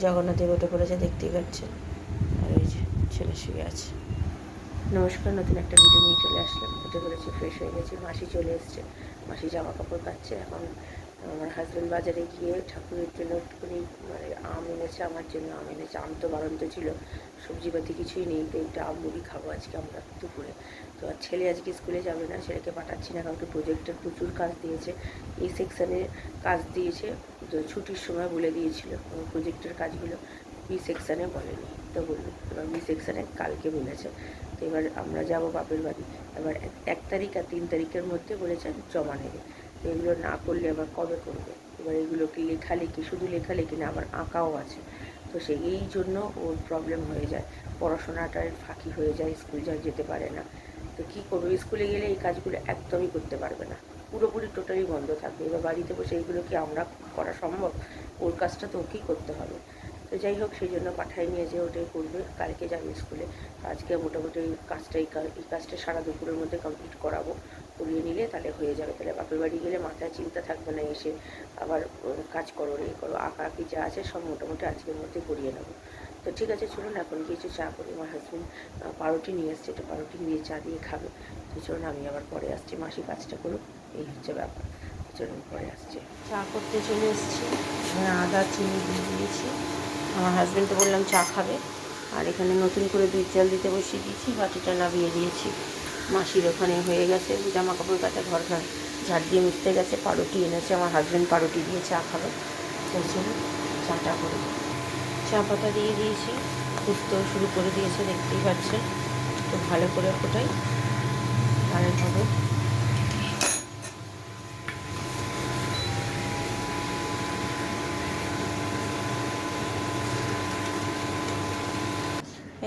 জগন্নাথ দেব উঠে পড়েছে, দেখতেই পাচ্ছেন। আর ওই যে ছেলে শুয়ে আছে। নমস্কার, নতুন একটা ভিডিও নিয়ে চলে আসলাম। উঠে পড়েছি, ফ্রেশ হয়ে গেছি। মাসি চলে এসছে, মাসি জামা কাপড় কাচ্ছে। এখন আমার হাজব্যান্ড বাজারে গিয়ে ঠাকুরের জন্য একটুখানি মানে আম এনেছে, আমার জন্য আম এনেছে। আম তো বাড়ন্ত ছিল, সবজিপাতি কিছুই নেই, তো একটা আম মুড়ি খাবো আজকে আমরা দুপুরে। তো আর ছেলে আজকে স্কুলে যাবে না, ছেলেকে পাঠাচ্ছি না, কারণ প্রজেক্টের প্রচুর কাজ দিয়েছে। এই সেকশানে কাজ দিয়েছে, তো ছুটির সময় বলে দিয়েছিল প্রজেক্টের কাজগুলো বি সেকশানে বলেনি, তো বললো এবার বি সেকশানে কালকে বলেছে। তো এবার আমরা যাব বাপের বাড়ি। এবার 1 তারিখ আর 3 তারিখের মধ্যে বলেছে জমা নেবে। তো এগুলো না করলে আবার কবে করবে? এবার এগুলোকে লেখালেখি, শুধু লেখালেখি না, আবার আঁকাও আছে। তো সেই জন্য ওর প্রবলেম হয়ে যায়, পড়াশোনাটার ফাঁকি হয়ে যায়, স্কুল যেতে পারে না। তো কী করবো? স্কুলে গেলে এই কাজগুলো একদমই করতে পারবে না, পুরোপুরি টোটালি বন্ধ থাকবে। এবার বাড়িতে বসে এইগুলো কি আমরা করা সম্ভব? ওর কাজটা তো ওকেই করতে হবে। তো যাই হোক, সেই জন্য পাঠাই নিয়ে যে ওটাই করবে, কালকে যাবে স্কুলে। আজকে মোটামুটি এই কাজটা সারা দুপুরের মধ্যে কমপ্লিট করাবো, করিয়ে নিলে তাহলে হয়ে যাবে। তাহলে বাপের বাড়ি গেলে মাথায় চিন্তা থাকবে না, এসে আবার কাজ করো এই করো, আঁকা আঁকি যা আছে সব মোটামুটি আজকের মধ্যে করিয়ে নেবো। তো ঠিক আছে, চলুন এখন কিছু চা করি। আমার হাজব্যান্ড পাউরুটি নিয়ে এসছে, একটু পাউরুটি দিয়ে চা দিয়ে খাবে। তো চলুন, আমি আবার পরে আসছি, মাসি কাজটা করুক, এই হচ্ছে ব্যাপার। চলুন পরে আসছি। চা করতে চলে এসেছি, আদা চিনি দিয়ে দিয়েছি। আমার হাজব্যান্ডকে বললাম চা খাবে, আর এখানে নতুন করে দুধ জল দিতে বসিয়ে দিয়েছি, বাটিটা নামিয়ে দিয়েছি। মাসির ওখানে হয়ে গেছে, জামা কাপড় কাচা, ঘর ঝাড় দিয়ে মিশতে গেছে। পাউরুটি এনেছে আমার হাজব্যান্ড, পাউরুটি দিয়ে চা খাবে। তো চলুন চাটা করে। চা পাতা দিয়ে দিয়েছি, ফুটতেও শুরু করে দিয়েছে, দেখতেই পাচ্ছেন। তো ভালো করে ফোটাই, তাহলে হবে।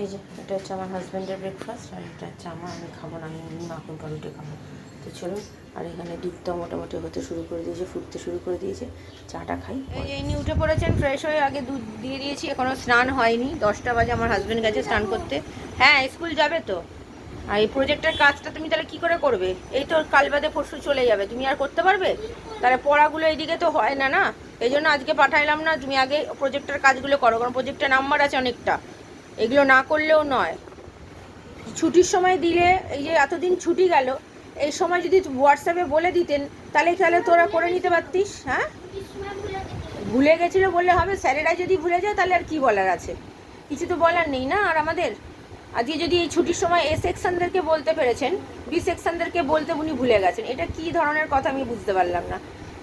এই যে এটা হচ্ছে আমার হাজব্যান্ডের ব্রেকফাস্ট, আর এটা হচ্ছে আমি খাবো না, আমি এমনি মাখন পাউরুটি খাবো। তো চলুন, আর এখানে দুধটা মোটামুটি হতে শুরু করে দিয়েছে, ফুটতে শুরু করে দিয়েছে। চাটা খাই। এই নিয়ে উঠে পড়েছেন, ফ্রেশ হয়ে আগে দুধ দিয়ে দিয়েছি, এখনও স্নান হয়নি। 10টা বাজে, আমার হাজব্যান্ড গেছে স্নান করতে। হ্যাঁ, স্কুল যাবে তো। আর এই প্রজেক্টের কাজটা তুমি তাহলে কি করে করবে? এই তো কাল বাদে পরশু চলে যাবে, তুমি আর করতে পারবে? তাহলে পড়াগুলো এইদিকে তো হয় না, না? এই জন্য আজকে পাঠাইলাম না, তুমি আগে প্রজেক্টের কাজগুলো করো, কারণ প্রজেক্টের নাম্বার আছে অনেকটা, এগুলো না করলেও নয়। ছুটির সময় দিলে, এই যে এতদিন ছুটি গেল, এই সময় যদি হোয়াটসঅ্যাপে বলে দিতেন তাহলে তোরা করে নিতে পারতিস। হ্যাঁ, ভুলে গেছিলো বললে হবে? স্যারেরা যদি ভুলে যায় তাহলে আর কি বলার আছে? কিছু তো বলার নেই না। আর আমাদের আজকে যদি এই ছুটির সময় এ সেকশনদেরকে বলতে পেরেছেন, বি সেকশনদেরকে বলতে উনি ভুলে গেছেন, এটা কি ধরনের কথা আমি বুঝতে পারলাম না।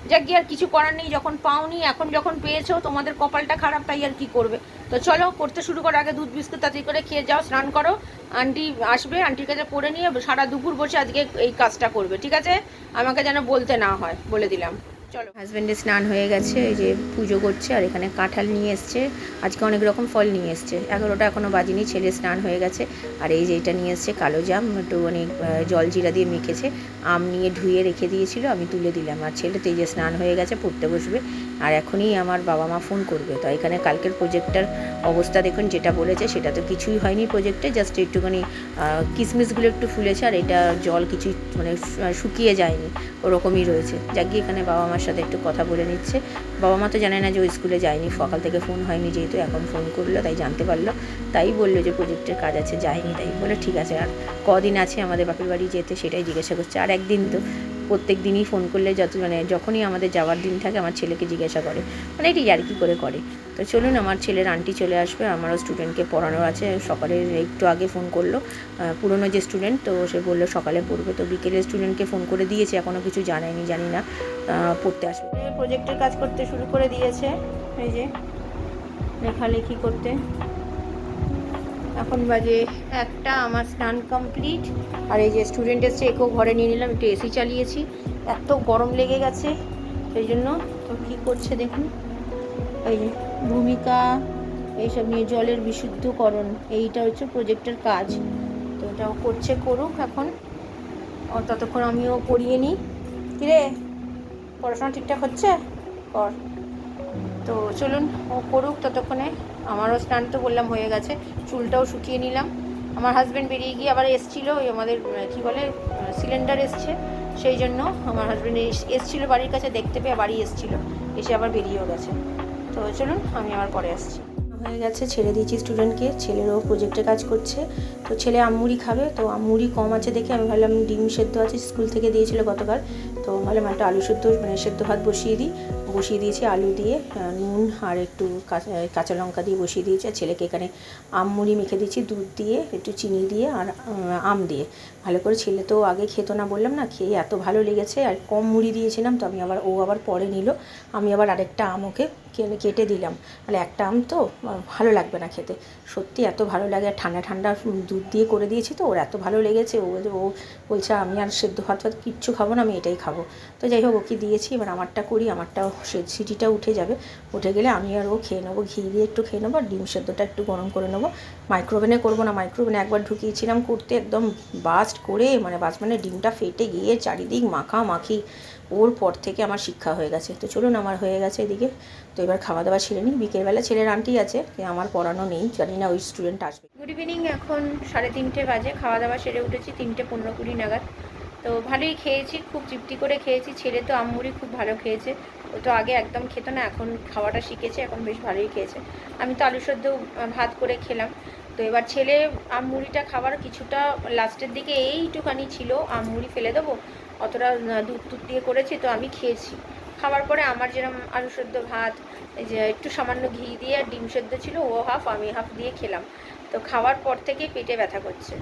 যাক গিয়ে, আর কিছু করার নেই, যখন পাওনি, এখন যখন পেয়েছো তোমাদের কপালটা খারাপ, তাই আর কি করবে। তো চলো করতে শুরু করো, আগে দুধ বিস্কুট তাড়াতাড়ি করে খেয়ে যাও, স্নান করো। আন্টি আসবে, আন্টির কাছে করে নিয়ে সারা দুপুর বসে আজকে এই কাজটা করবে, ঠিক আছে? আমাকে যেন বলতে না হয়, বলে দিলাম। চলো, হাজব্যান্ডের স্নান হয়ে গেছে, এই যে পুজো করছে, আর এখানে কাঁঠাল নিয়ে এসছে, আজকে অনেক রকম ফল নিয়ে এসছে। 11টা এখনও বাজিনি, ছেলে স্নান হয়ে গেছে। আর এই যে এটা নিয়ে এসছে কালো জাম, একটু অনেক জল জিরা দিয়ে মেখেছে, আম নিয়ে ধুয়ে রেখে দিয়েছিল, আমি তুলে দিলাম। আর ছেলে তো এই যে স্নান হয়ে গেছে, পড়তে বসবে। আর এখনই আমার বাবা মা ফোন করবে। তো এখানে কালকের প্রজেক্টটার অবস্থা দেখুন, যেটা বলেছে সেটা তো কিছুই হয়নি প্রজেক্টে, জাস্ট একটুখানি কিসমিসগুলো একটু ফুলেছে, আর এটা জল কিছুই মানে শুকিয়ে যায়নি, ওরকমই রয়েছে। যাক গিয়ে, এখানে বাবা মার সাথে একটু কথা বলে নিচ্ছে। বাবা মা তো জানে না যে ও স্কুলে যায়নি, সকাল থেকে ফোন হয়নি, যেহেতু এখন ফোন করলো তাই জানতে পারলো। তাই বললো যে প্রজেক্টের কাজ আছে, যায়নি। তাই বলে ঠিক আছে, আর কদিন আছে আমাদের বাপের বাড়ি যেতে, সেটাই জিজ্ঞাসা করছে। আর একদিন তো, প্রত্যেক দিনই ফোন করলে যখনই আমাদের যাওয়ার দিন থাকে আমার ছেলেকে জিজ্ঞাসা করে, মানে এটি ইয়ার্কি করে। তো চলুন, আমার ছেলের আন্টি চলে আসবে, আমারও স্টুডেন্টকে পড়ানোর আছে। সকালে একটু আগে ফোন করলো, পুরনো যে স্টুডেন্ট, তো সে বললো সকালে পড়বে। তো বিকেলে স্টুডেন্টকে ফোন করে দিয়েছে, এখনও কিছু জানায়নি, জানি না পড়তে আসবে। প্রজেক্টের কাজ করতে শুরু করে দিয়েছে, এই যে লেখালেখি করতে। এখন বাজে 1টা, আমার স্নান কমপ্লিট। আর এই যে স্টুডেন্ট এসছে, একেও ঘরে নিয়ে নিলাম, একটু এসি চালিয়েছি, এত গরম লেগে গেছে সেই জন্য। তো কী করছে দেখুন, এই যে ভূমিকা এইসব নিয়ে, জলের বিশুদ্ধকরণ, এইটা হচ্ছে প্রজেক্টের কাজ। তো এটাও করছে, করুক এখন, ততক্ষণ আমিও পড়িয়ে নিই। কিরে, পড়াশোনা ঠিকঠাক হচ্ছে? কর। তো চলুন, ও করুক ততক্ষণে। আমারও স্নান তো বললাম হয়ে গেছে, চুলটাও শুকিয়ে নিলাম। আমার হাজব্যান্ড বেরিয়ে গিয়ে আবার এসছিলো, ওই আমাদের কী বলে সিলিন্ডার এসছে, সেই জন্য আমার হাজব্যান্ড এসছিলো বাড়ির কাছে, দেখতে পেয়ে বাড়ি এসছিলো, এসে আবার বেরিয়েও গেছে। তো চলুন, আমি আবার পরে আসছি। হয়ে গেছে, ছেড়ে দিয়েছি স্টুডেন্টকে, ছেলেরও প্রজেক্টে কাজ করছে। তো ছেলে আমুড়ি খাবে, তো আমুড়ি কম আছে দেখে আমি ভাবলাম ডিম সেদ্ধ আছে, স্কুল থেকে দিয়েছিল গতকাল, তো ভাবলাম একটা আলু সেদ্ধ মানে সেদ্ধ ভাত বসিয়ে দিয়েছি আলু দিয়ে, নুন আর একটু কাঁচা লঙ্কা দিয়ে বসিয়ে দিয়েছি। আর ছেলেকে এখানে আমুড়ি মেখে দিয়েছি দুধ দিয়ে, একটু চিনি দিয়ে আর আম দিয়ে ভালো করে। ছেলে তো আগে খেত না, বললাম না, খেয়ে এত ভালো লেগেছে, আর কম মুড়ি দিয়েছিলাম, তো ও আবার পরে নিল, আমি আবার আরেকটা আম ওকে কেটে দিলাম। তাহলে একটা আম তো ভালো লাগবে না খেতে, সত্যি এত ভালো লাগে। আর ঠান্ডা ঠান্ডা দুধ দিয়ে করে দিয়েছি, তো ওর এত ভালো লেগেছে, ও বলছে আমি আর সেদ্ধ ভাত কিচ্ছু খাবো না, আমি এটাই খাবো। তো যাই হোক, ওকে দিয়েছি। এবার আমারটা করি, আমারটা সিটিটা উঠে যাবে, উঠে গেলে আমি আর ও খেয়ে নেবো, ঘি দিয়ে একটু খেয়ে নেবো, আর ডিম সেদ্ধটা একটু গরম করে নেবো। মাইক্রোওভেনে করবো না, মাইক্রোওভেনে একবার ঢুকিয়েছিলাম করতে, একদম বাস্ট করে মানে ডিমটা ফেটে গিয়ে চারিদিক মাখামাখি, ওর পর থেকে আমার শিক্ষা হয়ে গেছে। তো চলুন, আমার হয়ে গেছে এদিকে, তো এবার খাওয়া দাওয়া সেরে নিই। বিকেলবেলা ছেলের আন্টি আছে, আমার পড়ানো নেই, জানি না ওই স্টুডেন্ট আসবে। গুড ইভিনিং, এখন 3:30 বাজে, খাওয়া দাওয়া সেরে উঠেছি 3:15-20 নাগাদ। তো ভালোই খেয়েছি, খুব তৃপ্তি করে খেয়েছি। ছেলে তো আমুড়ি খুব ভালো খেয়েছে, ও তো আগে একদম খেত না, এখন খাওয়াটা শিখেছে, এখন বেশ ভালোই খেয়েছে। আমি তো আলু সেদ্ধ ভাত করে খেলাম। তো এবার ছেলে আমুড়িটা খাবার কিছুটা লাস্টের দিকে এইটুখানি ছিল, আমুড়ি ফেলে দেবো, অতটা দুধ দিয়ে করেছি, তো আমি খেয়েছি। খাওয়ার পরে আমার যেরকম আলু সেদ্ধ ভাত, এই যে একটু সামান্য ঘি দিয়ে আর ডিম সেদ্ধ ছিল, ও হাফ আমি হাফ দিয়ে খেলাম। তো খাওয়ার পর থেকেই পেটে ব্যথা করছে,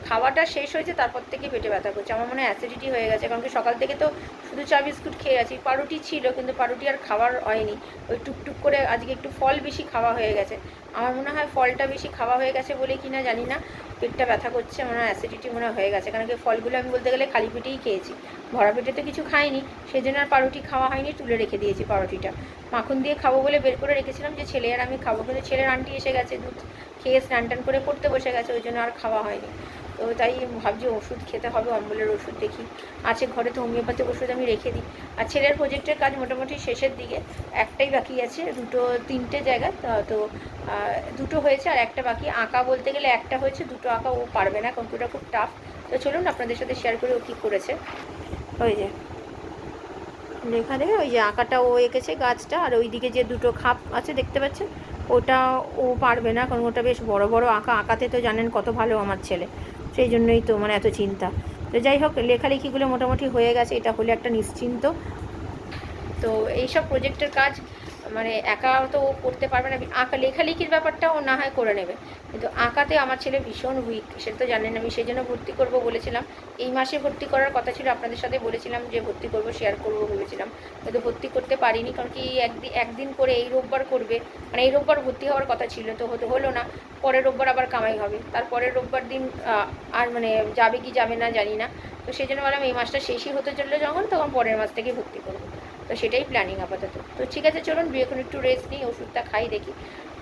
খাওয়াটা শেষ হয়েছে তারপর থেকে পেটে ব্যথা করছে। আমার মনে হয় অ্যাসিডিটি হয়ে গেছে, কারণ কি সকাল থেকে তো শুধু চা বিস্কুট খেয়ে আছি, পাউরুটি ছিল কিন্তু পাউরুটি আর খাওয়ার হয়নি, ওই টুকটুক করে আজকে একটু ফল বেশি খাওয়া হয়ে গেছে। আমার মনে হয় ফলটা বেশি খাওয়া হয়ে গেছে বলে কি না জানি না, পেটটা ব্যথা করছে, মনে হয় অ্যাসিডিটি মনে হয়ে গেছে। কারণ কি ফলগুলো আমি বলতে গেলে খালি পেটেই খেয়েছি, ভরা পেটে তো কিছু খাইনি, সেই জন্য আর পাউরুটি খাওয়া হয়নি, তুলে রেখে দিয়েছি পাউরুটিটা। মাখন দিয়ে খাবো বলে বের করে রেখেছিলাম যে ছেলে আর আমি খাবো, কিন্তু ছেলের আন্টি এসে গেছে, দুধ খেয়ে স্নান টান করে পড়তে বসে গেছে, ওই জন্য আর খাওয়া হয়নি। তো তাই ভাবছি ওষুধ খেতে হবে, অম্বলের ওষুধ দেখি আছে ঘরে, তো হোমিওপ্যাথিক ওষুধ আমি রেখে দিই। আর ছেলের প্রজেক্টের কাজ মোটামুটি শেষের দিকে, একটাই বাকি আছে, তিনটে জায়গা তো দুটো হয়েছে আর একটা বাকি। আঁকা বলতে গেলে একটা হয়েছে, দুটো আঁকা ও পারবে না, কম্পিউটার খুব টাফ। তো চলুন আপনাদের সাথে শেয়ার করে ও কী করেছে। ওই যে লেখা দেখে, ওই যে আঁকাটা ও এঁকেছে গাছটা, আর ওইদিকে যে দুটো খাপ আছে দেখতে পাচ্ছেন, ওটা ও পারবে না, কারণ ওটা বেশ বড় বড় আঁকাতে তো জানেন কত ভালো আমার ছেলে, সেই জন্যই তো মানে এত চিন্তা। তো যাই হোক, লেখালেখিগুলো মোটামুটি হয়ে গেছে, এটা হলে একটা নিশ্চিন্ত। তো এইসব প্রজেক্টের কাজ মানে একা তো ও করতে পারবে না, লেখালেখির ব্যাপারটা ও না হয় করে নেবে, কিন্তু আঁকাতে আমার ছেলে ভীষণ উইক, সেটা তো জানেন। আমি সেই জন্য ভর্তি করবো বলেছিলাম, এই মাসে ভর্তি করার কথা ছিল, আপনাদের সাথে বলেছিলাম যে ভর্তি করবো, শেয়ার করবো ভেবেছিলাম, কিন্তু ভর্তি করতে পারিনি, কারণ কি একদিন করে এই রোববার করবে, মানে এই রোববার ভর্তি হওয়ার কথা ছিল, তো হলো না। পরের রোববার আবার কামাই হবে, তারপরের রোববার দিন আর মানে যাবে কি যাবে না জানি না। তো সেই জন্য বললাম এই মাসটা শেষই হতে চললে যখন, তখন পরের মাস থেকে ভর্তি করবো। তো সেটাই প্ল্যানিং আপাতত। তো ঠিক আছে, চলুন এখন একটু রেস্ট নিই, ওষুধটা খাই, দেখি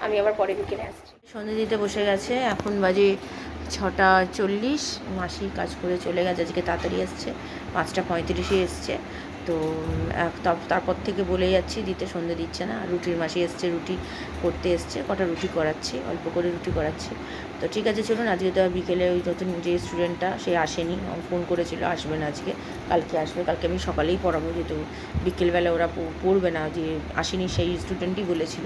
আমি আবার পরে বিকেলে আসছি। সন্ধে দিতে বসে গেছে, এখন বাজে 6:40, মাসি কাজ করে চলে গেছে, আজকে তাড়াতাড়ি এসছে, 5:35 এসছে। তো তারপর থেকে বলে যাচ্ছি দিতে, সন্ধে দিচ্ছে না। রুটির মাসি এসছে, রুটি করতে এসছে, কটা রুটি করাচ্ছি, অল্প করে রুটি করাচ্ছি। তো ঠিক আছে চলুন, আজকে তো বিকেলে ওই নতুন যে স্টুডেন্টটা সে আসেনি, ফোন করেছিল আসবে না আজকে, কালকে আসবে, কালকে আমি সকালেই পড়াবো, যেহেতু বিকেলবেলা ওরা পড়বে না, যে আসেনি সেই স্টুডেন্টই বলেছিল।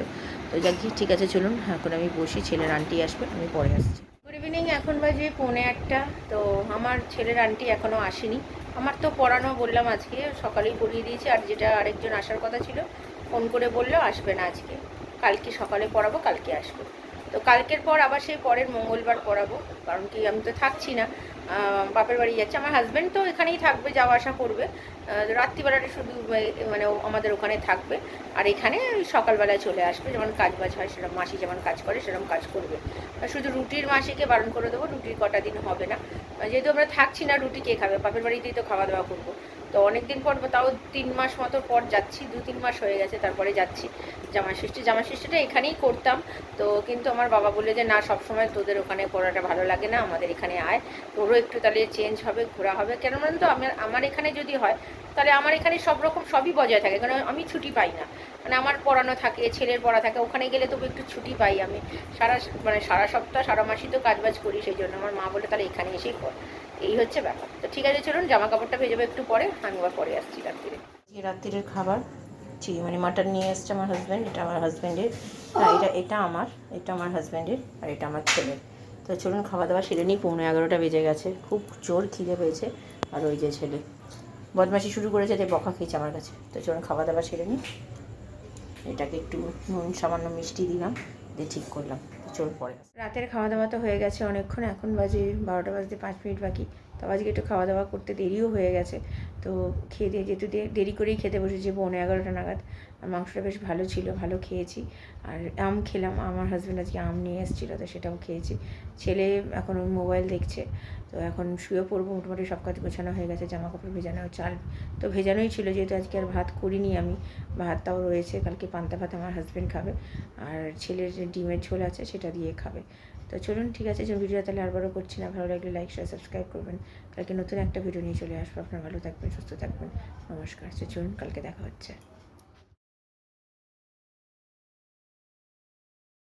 তো যাক, ঠিক আছে চলুন, এখন আমি বসি, ছেলের আন্টি আসবে, আমি পরে আসছি। গুড ইভিনিং, এখন বাজে 1:45। তো আমার ছেলের আন্টি এখনও আসেনি, আমার তো পড়ানো বললাম আজকে সকালেই পড়িয়ে দিয়েছি, আর যেটা আরেকজন আসার কথা ছিল ফোন করে বললো আসবে না আজকে, কালকে সকালে পড়াবো, কালকে আসবে। তো কালকের পর আবার সেই পরের মঙ্গলবার পড়াবো, কারণ কি আমি তো থাকছি না, বাপের বাড়ি যাচ্ছে, আমার হাজব্যান্ড তো এখানেই থাকবে, যাওয়া আসা করবে, রাত্রিবেলাটা শুধু মানে আমাদের ওখানে থাকবে, আর এখানে সকালবেলায় চলে আসবে, যেমন কাজবাজ হয় সেরকম, মাসি যেমন কাজ করে সেরকম কাজ করবে। শুধু রুটির মাসিকে বারণ করে দেবো, রুটির কটা দিন হবে না, যেহেতু আমরা থাকছি না, রুটি কে খাবে, বাপের বাড়িতেই তো খাওয়া দাওয়া করবো। তো অনেক দিন পর, তাও 3 মাস মতো পর যাচ্ছি, 2-3 মাস হয়ে গেছে, তারপরে যাচ্ছি। জামাষষ্ঠীটা এখানেই করতাম, তো কিন্তু আমার বাবা বললে যে না, সবসময় তোদের ওখানে পড়াটা ভালো লাগে না, আমাদের এখানে আয়, তোরও একটু তাহলে চেঞ্জ হবে, ঘোরা হবে। কেন বলুন তো, আমার এখানে যদি হয় তাহলে আমার এখানে সব রকম সবই বজায় থাকে, কারণ আমি ছুটি পাই না, মানে আমার পড়ানো থাকে, ছেলের পড়া থাকে, ওখানে গেলে তবু একটু ছুটি পাই আমি, সারা সপ্তাহ সারা মাসই তো কাজবাজ করি, সেই জন্য আমার মা বলে তাহলে এখানে এসেই পড়, এই হচ্ছে ব্যাপার। তো ঠিক আছে চলুন, জামা কাপড়টা ভেজে যাবো একটু পরে, আমি আবার পরে আসছি রাত্রিরে। রাত্রিরের খাবার মানে মাটন নিয়ে এসছে আমার হাজব্যান্ড। এটা আমার হাজব্যান্ডের, এটা আমার হাজব্যান্ডের, আর এটা আমার ছেলের। তো চলুন খাওয়া দাওয়া সেরে নিই। 11:15 বেজে গেছে, খুব জোর খিদে পেয়েছে। আর ওই যে ছেলে বদমাশি শুরু করেছে, তাই বকা খেয়েছে আমার কাছে। তো চলুন খাওয়া দাওয়া সেরে নিই। এটাকে একটু নুন সামান্য মিষ্টি দিলাম, দিয়ে ঠিক করলাম। চলুন পরে। রাতের খাওয়া দাওয়া তো হয়ে গেছে অনেকক্ষণ, এখন বাজে 12টা বাজতে 5 মিনিট বাকি। তো আজকে একটু খাওয়া দাওয়া করতে দেরিও হয়ে গেছে। তো খেয়ে দিয়ে যেহেতু দেরি করেই খেতে বসেছি 11:15 নাগাদ। আর মাংসটা বেশ ভালো ছিল, ভালো খেয়েছি। আর আম খেলাম, আমার হাজব্যান্ড আজকে আম নিয়ে এসেছিলো, তো সেটাও খেয়েছি। ছেলে এখন মোবাইল দেখছে। তো এখন শুয়ে পড়বো, মোটামুটি সব কাজ গোছানো হয়ে গেছে, জামা কাপড় ভেজানো, চাল তো ভেজানোই ছিল, যেহেতু আজকে আর ভাত করিনি আমি। ভাতটাও রয়েছে, কালকে পান্তা ভাত আমার হাজব্যান্ড খাবে, আর ছেলের যে ডিমের ঝোল আছে সেটা দিয়ে খাবে। তো চলুন, ঠিক আছে, ভিডিওটা তাহলে আর বড় করছি না। ভালো লাগলে লাইক শেয়ার সাবস্ক্রাইব করবেন। কালকে নতুন একটা ভিডিও নিয়ে চলে আসবো। আপনারা ভালো থাকবেন, সুস্থ থাকবেন। নমস্কার। চলুন, কালকে দেখা হচ্ছে।